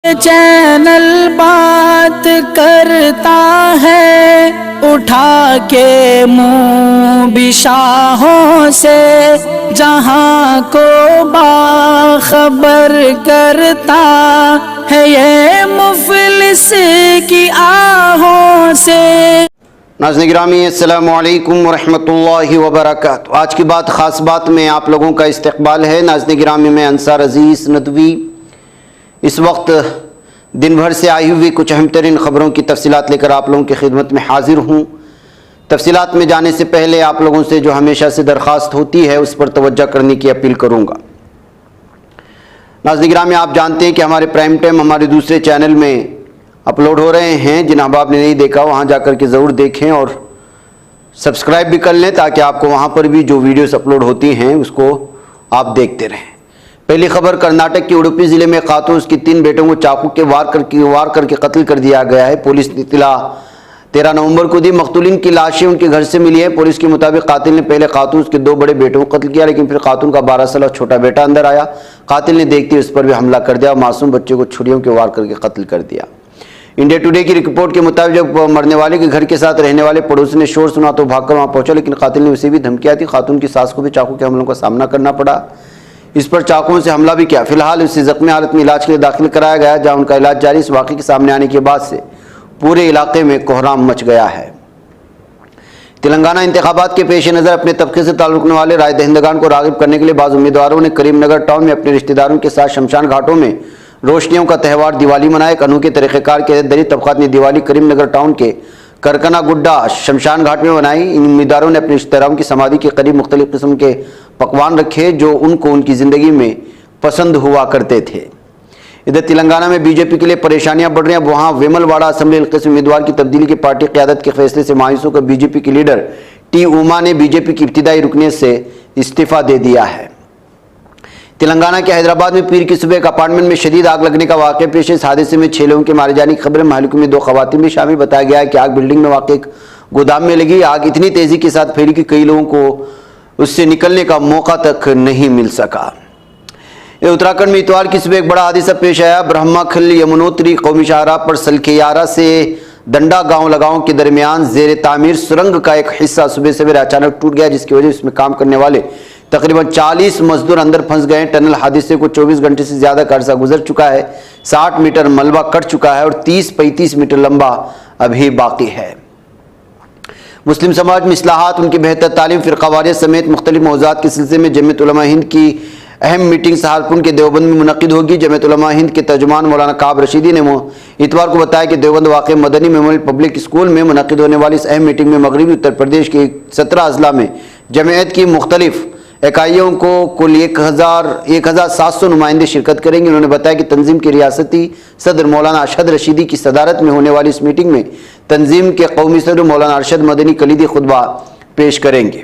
Channel بات کرتا ہے اٹھا کے منہ بشاہوں سے، جہاں کو باخبر کرتا ہے یہ مفلس کی آہوں سے۔ ناظرین گرامی السلام علیکم ورحمۃ اللہ وبرکاتہ۔ آج کی بات خاص بات میں آپ لوگوں کا استقبال ہے۔ ناظرین گرامی میں انصار عزیز ندوی اس وقت دن بھر سے آئی ہوئی کچھ اہم ترین خبروں کی تفصیلات لے کر آپ لوگوں کی خدمت میں حاضر ہوں۔ تفصیلات میں جانے سے پہلے آپ لوگوں سے جو ہمیشہ سے درخواست ہوتی ہے اس پر توجہ کرنے کی اپیل کروں گا۔ ناظرین گرامی آپ جانتے ہیں کہ ہمارے پرائم ٹائم ہمارے دوسرے چینل میں اپلوڈ ہو رہے ہیں، جن احباب نے نہیں دیکھا وہاں جا کر کے ضرور دیکھیں اور سبسکرائب بھی کر لیں تاکہ آپ کو وہاں پر بھی جو ویڈیوز اپلوڈ ہوتی ہیں اس کو آپ دیکھتے رہیں۔ پہلی خبر، کرناٹک کے اڈوپی ضلع میں خاتون اس کی 3 بیٹوں کو چاقو کے وار کر کے قتل کر دیا گیا ہے۔ پولیس نے اطلاع 13 نومبر کو دی۔ مقتولین کی لاشیں ان کے گھر سے ملی ہیں۔ پولیس کے مطابق قاتل نے پہلے خاتون کے 2 بڑے بیٹوں کو قتل کیا، لیکن پھر خاتون کا 12 سالہ چھوٹا بیٹا اندر آیا۔ قاتل نے دیکھتے اس پر بھی حملہ کر دیا اور معصوم بچے کو چھریوں کے وار کر کے قتل کر دیا۔ انڈیا ٹوڈے کی رپورٹ کے مطابق جب مرنے والے کے گھر کے ساتھ رہنے والے پڑوسی نے شور سنا تو بھاگ کر وہاں پہنچا، لیکن قاتل نے اسے بھی دھمکیاں دی۔ خاتون کی ساس کو بھی چاقو کے حملوں کا سامنا کرنا پڑا، اس پر چاقوؤں سے حملہ بھی کیا۔ فی الحال اسے زخمی حالت میں علاج کے لیے داخل کرایا گیا، جہاں ان کا علاج جاری۔ اس واقعے کے سامنے آنے کے بعد سے پورے علاقے میں کوہرام مچ گیا ہے۔ تلنگانہ انتخابات کے پیش نظر اپنے طبقے سے تعلق رکھنے والے رائے دہندگان کو راغب کرنے کے لیے بعض امیدواروں نے کریم نگر ٹاؤن میں اپنے رشتہ داروں کے ساتھ شمشان گھاٹوں میں روشنیوں کا تہوار دیوالی منایا۔ ایک انوکھے طریقہ کار کے تحت دلت طبقات نے دیوالی کریم نگر ٹاؤن کے کرکنا گڈا شمشان گھاٹ میں منائی۔ ان امیدواروں نے اپنے رشتہ داروں کی سمادھی کے قریب مختلف قسم کے پکوان رکھے جو ان کو ان کی زندگی میں پسند ہوا کرتے تھے۔ ادھر تلنگانہ میں بی جے پی کے لیے پریشانیاں بڑھ رہی ہیں۔ وہاں ویمل واڑہ اسمبلی حلقے سے امیدوار کی تبدیلی کی پارٹی قیادت کے فیصلے سے مایوس ہو کر بی جے پی کے لیڈر ٹی اوما نے بی جے پی کی ابتدائی رکنیت سے استعفیٰ دے دیا ہے۔ تلنگانہ کے حیدرآباد میں پیر کی صبح ایک اپارٹمنٹ میں شدید آگ لگنے کا واقعہ پیش ہے۔ اس حادثے میں 6 لوگوں کے مارے جانے کی خبر، مہلکوں میں 2 خواتین بھی شامل۔ بتایا گیا ہے کہ آگ بلڈنگ میں واقع ایک گودام میں لگی۔ آگ اتنی تیزی کے ساتھ پھیلی کہ کئی لوگوں کو اس سے نکلنے کا موقع تک نہیں مل سکا۔ اتراکھنڈ میں اتوار کی صبح ایک بڑا حادثہ پیش آیا۔ برہما کھل یمنوتری قومی شاہراہ پر سلکھیارا سے ڈنڈا گاؤں کے درمیان زیر تعمیر سرنگ کا ایک حصہ صبح سویرے اچانک ٹوٹ گیا، جس کی وجہ سے اس میں کام کرنے والے تقریباً 40 مزدور اندر پھنس گئے۔ ٹنل حادثے کو 24 گھنٹے سے زیادہ کا عرصہ گزر چکا ہے۔ 60 میٹر ملبہ کٹ چکا ہے اور 30-35 میٹر لمبا ابھی باقی ہے۔ مسلم سماج میں اصلاحات، ان کی بہتر تعلیم، فرقہ واریت سمیت مختلف موضوعات کے سلسلے میں جمعیت علماء ہند کی اہم میٹنگ سہارنپور کے دیوبند میں منعقد ہوگی۔ جمعیت علماء ہند کے ترجمان مولانا کعب رشیدی نے اتوار کو بتایا کہ دیوبند واقع مدنی میموریل پبلک اسکول میں منعقد ہونے والی اس اہم میٹنگ میں مغربی اتر پردیش کے 17 اضلاع میں جمعیت کی مختلف اکائیوں کو کل 1700 نمائندے شرکت کریں گے۔ انہوں نے بتایا کہ تنظیم کے ریاستی صدر مولانا ارشد رشیدی کی صدارت میں ہونے والی اس میٹنگ میں تنظیم کے قومی صدر مولانا ارشد مدنی کلیدی خطبہ پیش کریں گے۔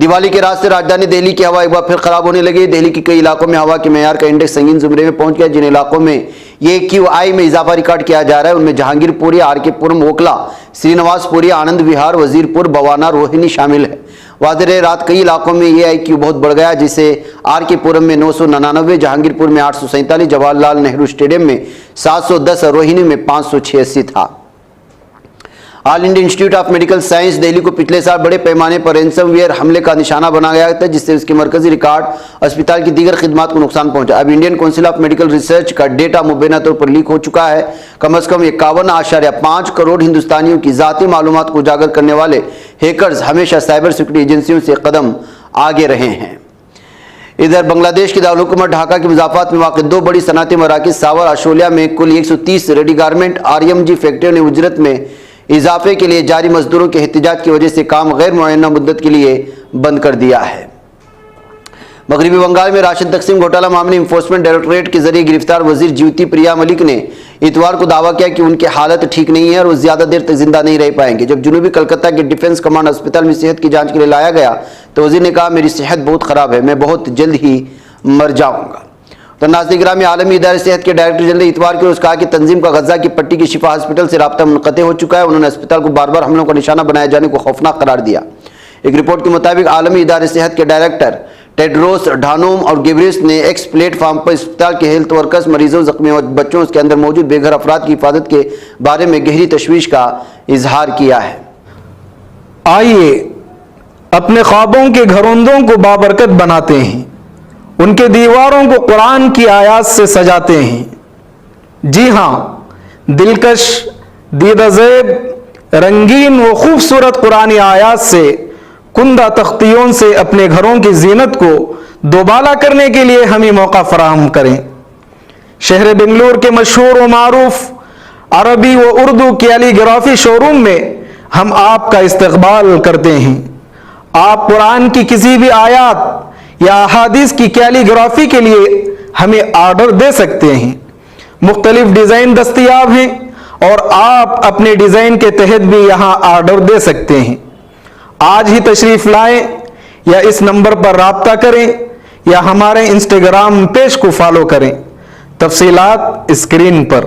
دیوالی کے رات سے راجدھانی دہلی کی ہوا ایک بار پھر خراب ہونے لگی۔ دہلی کے کئی علاقوں میں ہوا کے معیار کا انڈیکس سنگین زمرے میں پہنچ گیا۔ جن علاقوں میں یہ QI میں اضافہ ریکارڈ کیا جا رہا ہے ان میں جہانگیر پوری، آر کے پورم، اوکھلا، سری نواس پوری، آنند وہار، وزیر پور، بوانا، روہنی شامل ہے۔ واضح رہے رات کئی علاقوں میں یہ IQ بہت بڑھ گیا، جسے آر کے پورم میں 999، جہانگیر پور میں 847، جواہر لال نہرو اسٹیڈیم میں 710 اور روہنی میں 586 تھا۔ All India Institute of Medical Science Delhi کو پچھلے سال بڑے پیمانے پر رینسم ویئر حملے کا نشانہ بنا گیا تھا، جس سے اس کے مرکزی ریکارڈ، اسپتال کی دیگر خدمات کو نقصان پہنچا۔ اب Indian council of medical research کا ڈیٹا مبینہ طور پر لیک ہو چکا ہے۔ کم از کم 51.5 کروڑ ہندوستانیوں کی ذاتی معلومات کو اجاگر کرنے والے ہیکرز ہمیشہ سائبر سیکورٹی ایجنسیوں سے قدم آگے رہے ہیں۔ ادھر بنگلہ دیش کی دارالحکومت ڈھاکہ کے مضافات میں واقع 2 بڑی صنعتی مراکز ساور اور اشولیا میں کل 130 ریڈی گارمنٹ RMG فیکٹریوں نے اجرت میں اضافے کے لیے جاری مزدوروں کے احتجاج کی وجہ سے کام غیر معینہ مدت کے لیے بند کر دیا ہے۔ مغربی بنگال میں راشن تقسیم گھوٹالہ معاملے انفورسمنٹ ڈائریکٹوریٹ کے ذریعے گرفتار وزیر جیوتی پریا ملک نے اتوار کو دعویٰ کیا کہ ان کی حالت ٹھیک نہیں ہے اور وہ زیادہ دیر تک زندہ نہیں رہ پائیں گے۔ جب جنوبی کلکتہ کے ڈیفنس کمانڈ اسپتال میں صحت کی جانچ کے لیے لایا گیا تو وزیر نے کہا میری صحت بہت خراب ہے، میں بہت جلد ہی مر جاؤں گا۔ تو ناظرین گرامی، عالمی ادارے صحت کے ڈائریکٹر جنرل اتوار کے روز کہا کہ تنظیم کا غزہ کی پٹی کی شفا ہاسپٹل سے رابطہ منقطع ہو چکا ہے۔ انہوں نے اسپتال کو بار بار حملوں کا نشانہ بنائے جانے کو خوفناک قرار دیا۔ ایک رپورٹ کے مطابق عالمی ادارے صحت کے ڈائریکٹر ٹیڈروس ڈھانوم اور گیبریس نے ایکس پلیٹ فارم پر اسپتال کے ہیلتھ ورکرز، مریضوں، زخمیوں اور بچوں اس کے اندر موجود بے گھر افراد کی حفاظت کے بارے میں گہری تشویش کا اظہار کیا ہے۔ آئیے اپنے خوابوں کے گھروندوں کو بابرکت بناتے ہیں، ان کے دیواروں کو قرآن کی آیات سے سجاتے ہیں۔ جی ہاں، دلکش، دیدہ زیب، رنگین و خوبصورت قرآنی آیات سے کندہ تختیوں سے اپنے گھروں کی زینت کو دوبالا کرنے کے لیے ہمیں موقع فراہم کریں۔ شہر بنگلور کے مشہور و معروف عربی و اردو کیلی گرافی شو روم میں ہم آپ کا استقبال کرتے ہیں۔ آپ قرآن کی کسی بھی آیات یا احادیث کی کیلی گرافی کے لیے ہمیں آرڈر دے سکتے ہیں۔ مختلف ڈیزائن دستیاب ہیں اور آپ اپنے ڈیزائن کے تحت بھی یہاں آرڈر دے سکتے ہیں۔ آج ہی تشریف لائیں یا اس نمبر پر رابطہ کریں یا ہمارے انسٹاگرام پیج کو فالو کریں۔ تفصیلات اسکرین پر۔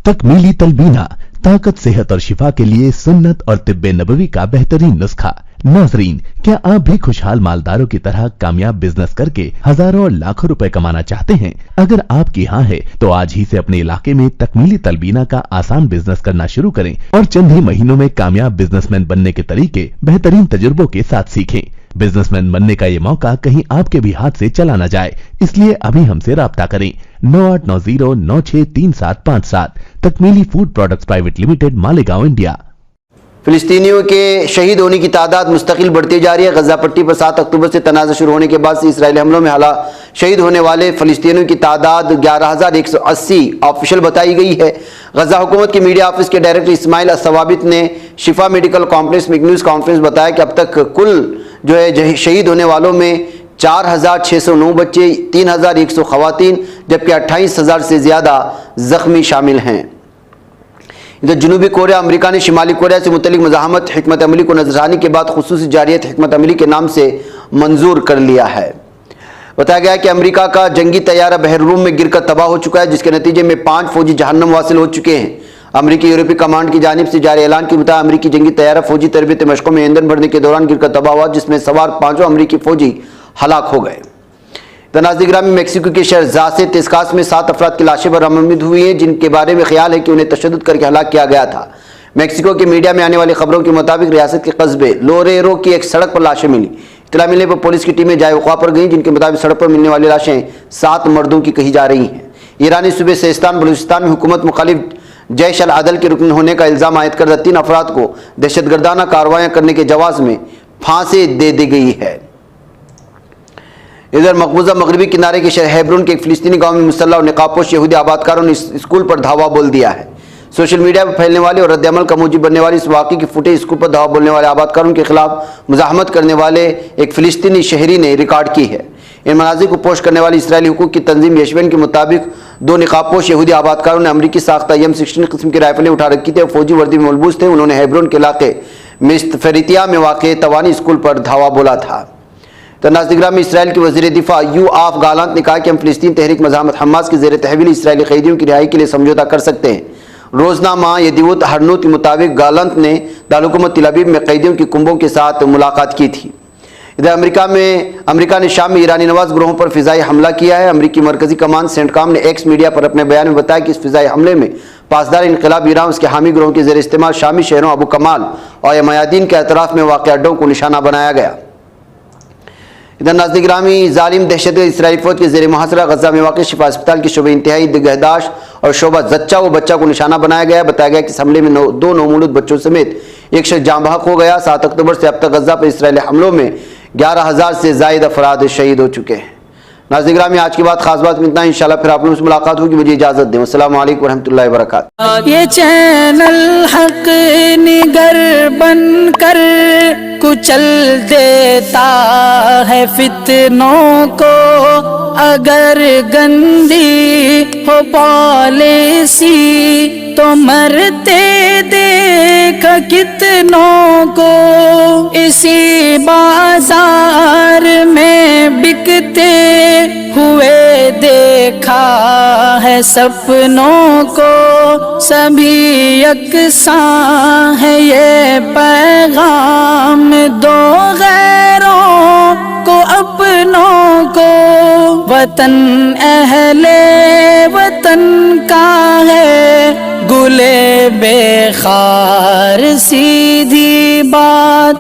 تکمیلی تلبینہ، طاقت، صحت اور شفا کے لیے سنت اور طب نبوی کا بہترین نسخہ۔ ناظرین، کیا آپ بھی خوشحال مالداروں کی طرح کامیاب بزنس کر کے ہزاروں اور لاکھوں روپے کمانا چاہتے ہیں؟ اگر آپ کی ہاں ہے تو آج ہی سے اپنے علاقے میں تکمیلی تلبینہ کا آسان بزنس کرنا شروع کریں اور چند ہی مہینوں میں کامیاب بزنس مین بننے کے طریقے بہترین تجربوں کے ساتھ سیکھیں۔ بزنس مین بننے کا یہ موقع کہیں آپ کے بھی ہاتھ سے چلا نہ جائے، اس لیے ابھی ہم سے رابطہ کریں۔ 9890963757 تکمیلی food products private limited, Malegaon, India. فلسطینیوں کے شہید ہونے کی تعداد مستقل بڑھتی جا رہی ہے۔ غزہ پٹی پر 7 اکتوبر سے تنازع شروع ہونے کے بعد سے اسرائیلی حملوں میں شہید ہونے والے فلسطینیوں کی تعداد 11,180 آفیشیل بتائی گئی ہے۔ غزہ حکومت کے میڈیا آفس کے ڈائریکٹر اسماعیل الثوابت نے شفا میڈیکل کمپلیکس میں ایک نیوز کانفرنس بتایا کہ اب تک کل شہید ہونے والوں میں 4,609 بچے، 3,100 خواتین جبکہ 28,000 سے زیادہ زخمی شامل ہیں۔ ادھر جنوبی کوریا، امریکہ نے شمالی کوریا سے متعلق مزاحمت حکمت عملی کو نظرثانی کے بعد خصوصی جارحیت حکمت عملی کے نام سے منظور کر لیا ہے۔ بتایا گیا کہ امریکہ کا جنگی طیارہ بحر روم میں گر کر تباہ ہو چکا ہے، جس کے نتیجے میں 5 فوجی جہنم واصل ہو چکے ہیں۔ امریکی یورپی کمانڈ کی جانب سے جاری اعلان کے مطابق امریکی جنگی طیارہ فوجی تربیتی مشقوں میں ایندھن بھرنے کے دوران گر کر تباہ ہوا، جس میں سوار 5 امریکی فوجی ہلاک ہو گئے۔ ناظرین گرامی، میکسیکو کے شہر زاسے تیسکاس میں 7 افراد کی لاشیں برآمد ہوئی ہیں، جن کے بارے میں خیال ہے کہ انہیں تشدد کر کے ہلاک کیا گیا تھا۔ میکسیکو کے میڈیا میں آنے والی خبروں کے مطابق ریاست کے قصبے لوریرو کی ایک سڑک پر لاشیں ملی۔ اطلاع ملنے پر پولیس کی ٹیمیں جائے وقوع پر گئیں، جن کے مطابق سڑک پر ملنے والی لاشیں 7 مردوں کی کہی جا رہی ہیں۔ ایرانی صوبے سیستان بلوچستان میں حکومت مخالف جیش العدل کے رکن ہونے کا الزام عائد کردہ 3 افراد کو دہشت گردانہ کارروائیاں کرنے کے جواز میں پھانسی دے دی گئی ہے۔ ادھر مقبوضہ مغربی کنارے کے شہر ہیبرون کے ایک فلسطینی گاؤں میں مسلح اور نقاب پوش یہودی آباد کاروں نے اسکول پر دھاوا بول دیا ہے۔ سوشل میڈیا پر پھیلنے والے اور رد عمل کا موجب بننے والی اس واقعے کی فوٹیج اسکول پر دھاوا بولنے والے آباد کاروں کے خلاف مزاحمت کرنے والے ایک فلسطینی شہری نے ریکارڈ کی ہے۔ ان مناظر کو پوسٹ کرنے والی اسرائیلی حقوق کی تنظیم یشوین کے مطابق 2 نقاب پوش یہودی آباد کاروں نے امریکی ساختہ M16 قسم کی رائفلیں اٹھا رکھی تھی اور فوجی وردی میں ملبوس تھے۔ انہوں نے ہیبرون کے علاقے مستفریتیا میں واقع توانی اسکول پر دھاوا بولا تھا۔ تو ناظرین گرامی، اسرائیل کے وزیر دفاع یوآف گالانت نے کہا کہ ہم فلسطین تحریک مزاحمت حماس کے زیر تحویل اسرائیلی قیدیوں کی رہائی کے لیے سمجھوتہ کر سکتے ہیں۔ روزنامہ یدیوت ہرنوت کے مطابق گالانت نے دارالحکومت تل ابیب میں قیدیوں کی کنبوں کے ساتھ ملاقات کی تھی۔ ادھر امریکہ نے شام میں ایرانی نواز گروہوں پر فضائی حملہ کیا ہے۔ امریکی مرکزی کمان سینٹکام نے ایکس میڈیا پر اپنے بیان میں بتایا کہ اس فضائی حملے میں پاسدار انقلاب ایران اس کے حامی گروہوں کے زیر استعمال شامی شہروں ابو کمال اور میادین کے اطراف میں واقع اڈوں کو نشانہ بنایا گیا۔ ادھر ناظرین گرامی، ظالم دہشت گرد اسرائیلی فوج کے زیر محاصرہ غزہ میں واقع شفا اسپتال کی شعبہ انتہائی نگہداشت اور شعبہ زچہ و بچہ کو نشانہ بنایا گیا۔ بتایا گیا کہ اس حملے میں 2 نومولود بچوں سمیت ایک شخص جاں بحق ہو گیا۔ 7 اکتوبر سے اب تک غزہ پر اسرائیلی حملوں میں 11,000 سے زائد افراد شہید ہو چکے ہیں۔ ناظرین گرامی، آج کی بات خاص بات میں اتنا ہے۔ انشاءاللہ پھر آپ لوگوں سے ملاقات ہوگی۔ مجھے اجازت دیں۔ السلام علیکم ورحمۃ اللہ وبرکاتہ۔ یہ چینل حق نگر بن کر کچل دیتا ہے فتنوں کو، اگر گندی ہو پالیسی تو مرتے دیکھ کتنوں کو، اسی بازار میں بکتے ہوئے دیکھا ہے سپنوں کو، سبھی یکساں ہے یہ پیغام، دو غیروں کو وطن اہل وطن کا ہے، گلے بے خار سیدھی بات